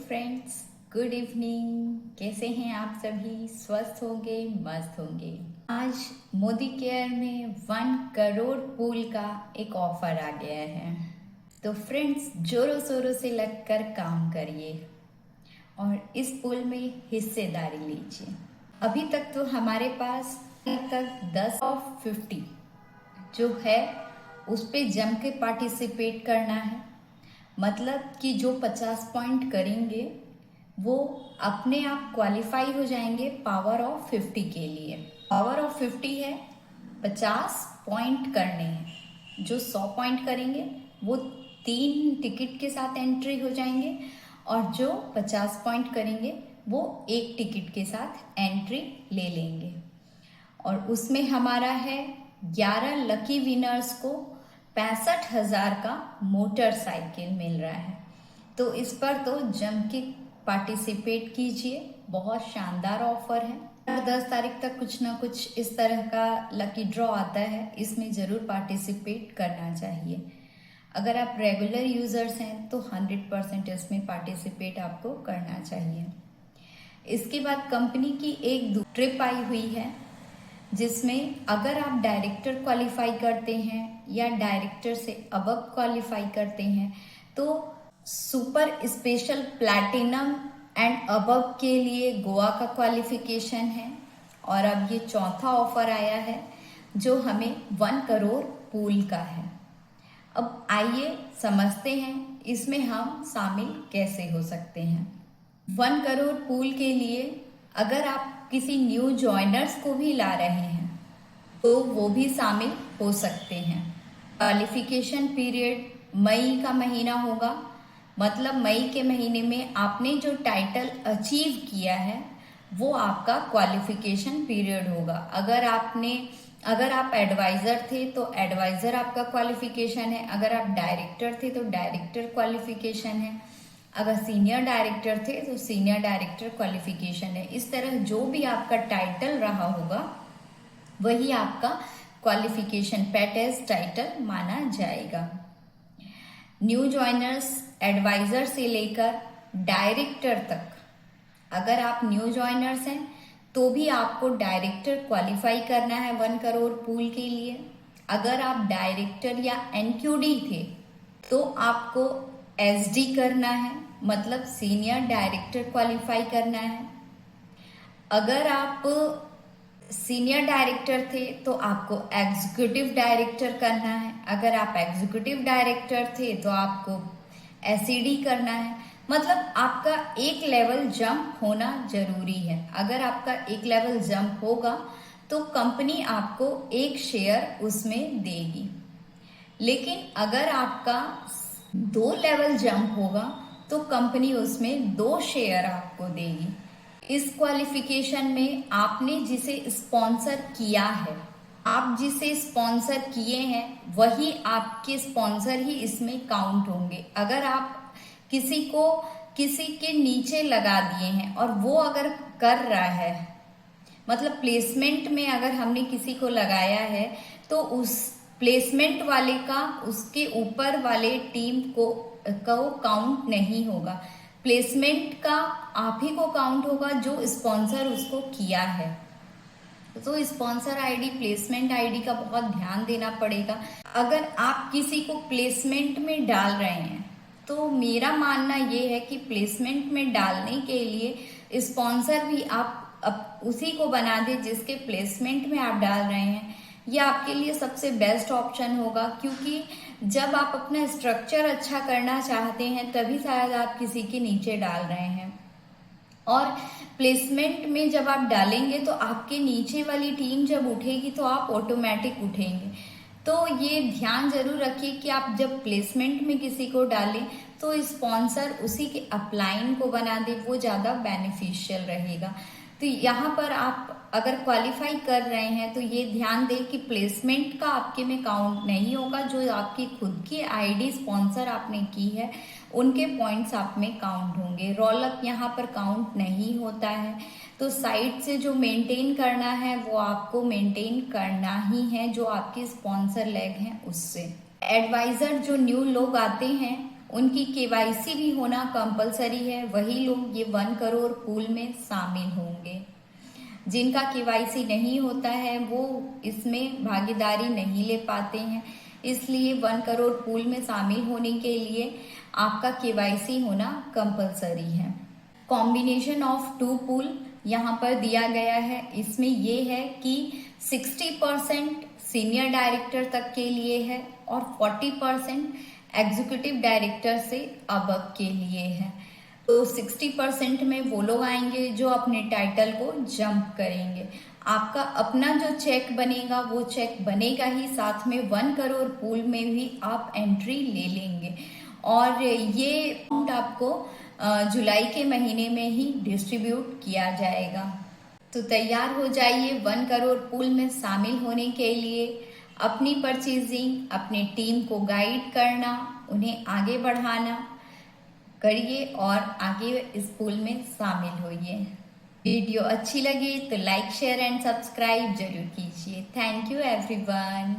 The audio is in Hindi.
Friends, good evening. कैसे हैं आप सभी? स्वस्थ होंगे, मस्त होंगे। आज मोदी केयर में 1 करोड़ पूल का एक ऑफर आ गया है। तो फ्रेंड्स, जोरों शोरों से लगकर काम करिए और इस पूल में हिस्सेदारी लीजिए। अभी तक तो हमारे पास तक 10 ऑफ 50 जो है उस पे जम के पार्टिसिपेट करना है। मतलब कि जो 50 पॉइंट करेंगे वो अपने आप क्वालिफाई हो जाएंगे पावर ऑफ 50 के लिए। पावर ऑफ 50 है 50 पॉइंट करने हैं। जो 100 पॉइंट करेंगे वो 3 टिकट के साथ एंट्री हो जाएंगे और जो 50 पॉइंट करेंगे वो 1 टिकट के साथ एंट्री ले लेंगे। और उसमें हमारा है 11 लकी विनर्स को 65,000 का मोटरसाइकिल मिल रहा है। तो इस पर तो जम के पार्टिसिपेट कीजिए, बहुत शानदार ऑफर है। 10 तारीख तक कुछ ना कुछ इस तरह का लकी ड्रॉ आता है, इसमें ज़रूर पार्टिसिपेट करना चाहिए। अगर आप रेगुलर यूजर्स हैं तो 100% इसमें पार्टिसिपेट आपको करना चाहिए। इसके बाद कंपनी की एक ट्रिप आई हुई है जिसमें अगर आप डायरेक्टर क्वालिफाई करते हैं या डायरेक्टर से अबव क्वालिफाई करते हैं तो super special platinum and above के लिए गोवा का क्वालिफिकेशन है। और अब ये चौथा ऑफर आया है जो हमें 1 करोड़ पूल का है। अब आइए समझते हैं इसमें हम शामिल कैसे हो सकते हैं। 1 करोड़ पूल के लिए अगर आप किसी न्यू जॉइनर्स को भी ला रहे हैं तो वो भी शामिल हो सकते हैं। क्वालिफिकेशन पीरियड मई का महीना होगा। मतलब मई के महीने में आपने जो टाइटल अचीव किया है वो आपका क्वालिफिकेशन पीरियड होगा। अगर आप एडवाइजर थे तो एडवाइजर आपका क्वालिफिकेशन है। अगर आप डायरेक्टर थे तो डायरेक्टर क्वालिफिकेशन है। अगर सीनियर डायरेक्टर थे तो सीनियर डायरेक्टर क्वालिफिकेशन है। इस तरह जो भी आपका टाइटल रहा होगा वही आपका क्वालिफिकेशन पेट एज टाइटल माना जाएगा। न्यू जॉइनर्स एडवाइजर से लेकर डायरेक्टर तक अगर आप न्यू जॉइनर्स हैं तो भी आपको डायरेक्टर क्वालिफाई करना है 1 करोड़ पूल के लिए। अगर आप डायरेक्टर या एनक्यूडी थे तो आपको एसडी करना है, मतलब सीनियर डायरेक्टर क्वालिफाई करना है। अगर आप सीनियर डायरेक्टर थे तो आपको एग्जीक्यूटिव डायरेक्टर करना है। अगर आप एग्जीक्यूटिव डायरेक्टर थे तो आपको एसईडी करना है। मतलब आपका एक लेवल जंप होना जरूरी है। अगर आपका एक लेवल जंप होगा तो कंपनी आपको 1 शेयर उसमें देगी। लेकिन अगर आपका 2 लेवल जंप होगा तो कंपनी उसमें 2 शेयर आपको देगी। इस क्वालिफिकेशन में आपने जिसे स्पॉन्सर किया है, आप जिसे स्पॉन्सर किए हैं वही आपके स्पॉन्सर ही इसमें काउंट होंगे। अगर आप किसी के नीचे लगा दिए हैं और वो अगर कर रहा है, मतलब प्लेसमेंट में अगर हमने किसी को लगाया है तो उस प्लेसमेंट वाले का उसके ऊपर वाले टीम को काउंट नहीं होगा। प्लेसमेंट का आप ही को काउंट होगा जो स्पॉन्सर उसको किया है। तो स्पॉन्सर आईडी प्लेसमेंट आईडी का बहुत ध्यान देना पड़ेगा। अगर आप किसी को प्लेसमेंट में डाल रहे हैं तो मेरा मानना ये है कि प्लेसमेंट में डालने के लिए स्पॉन्सर भी आप उसी को बना दे जिसके प्लेसमेंट में आप डाल रहे हैं। यह आपके लिए सबसे बेस्ट ऑप्शन होगा, क्योंकि जब आप अपना स्ट्रक्चर अच्छा करना चाहते हैं तभी शायद आप किसी के नीचे डाल रहे हैं। और प्लेसमेंट में जब आप डालेंगे तो आपके नीचे वाली टीम जब उठेगी तो आप ऑटोमेटिक उठेंगे। तो ये ध्यान जरूर रखिए कि आप जब प्लेसमेंट में किसी को डालें तो स्पॉन्सर उसी के अपलाइन को बना दे, वो ज़्यादा बेनिफिशियल रहेगा। तो यहाँ पर आप अगर क्वालिफाई कर रहे हैं तो ये ध्यान दें कि प्लेसमेंट का आपके में काउंट नहीं होगा। जो आपकी खुद की आईडी स्पॉन्सर आपने की है उनके पॉइंट्स आप में काउंट होंगे। रोल अप यहाँ पर काउंट नहीं होता है। तो साइड से जो मेंटेन करना है वो आपको मेंटेन करना ही है, जो आपके स्पॉन्सर लेग हैं उससे। एडवाइजर जो न्यू लोग आते हैं उनकी केवाईसी भी होना कंपलसरी है, वही लोग ये 1 करोड़ पूल में शामिल होंगे। जिनका केवाईसी नहीं होता है वो इसमें भागीदारी नहीं ले पाते हैं। इसलिए 1 करोड़ पूल में शामिल होने के लिए आपका केवाईसी होना कंपलसरी है। कॉम्बिनेशन ऑफ 2 पूल यहाँ पर दिया गया है। इसमें ये है कि 60% सीनियर डायरेक्टर तक के लिए है और 40% एग्जीक्यूटिव डायरेक्टर से अबव के लिए है। तो 60% में वो लोग आएंगे जो अपने टाइटल को जंप करेंगे। आपका अपना जो चेक बनेगा वो चेक बनेगा ही, साथ में 1 करोड़ पूल में भी आप एंट्री ले लेंगे और ये अमाउंट आपको जुलाई के महीने में ही डिस्ट्रीब्यूट किया जाएगा। तो तैयार हो जाइए 1 करोड़ पूल में शामिल होने के लिए। अपनी परचेजिंग, अपनी टीम को गाइड करना, उन्हें आगे बढ़ाना करिए और आगे इस पूल में शामिल होइए। वीडियो अच्छी लगी तो लाइक, शेयर एंड सब्सक्राइब जरूर कीजिए। Thank you everyone.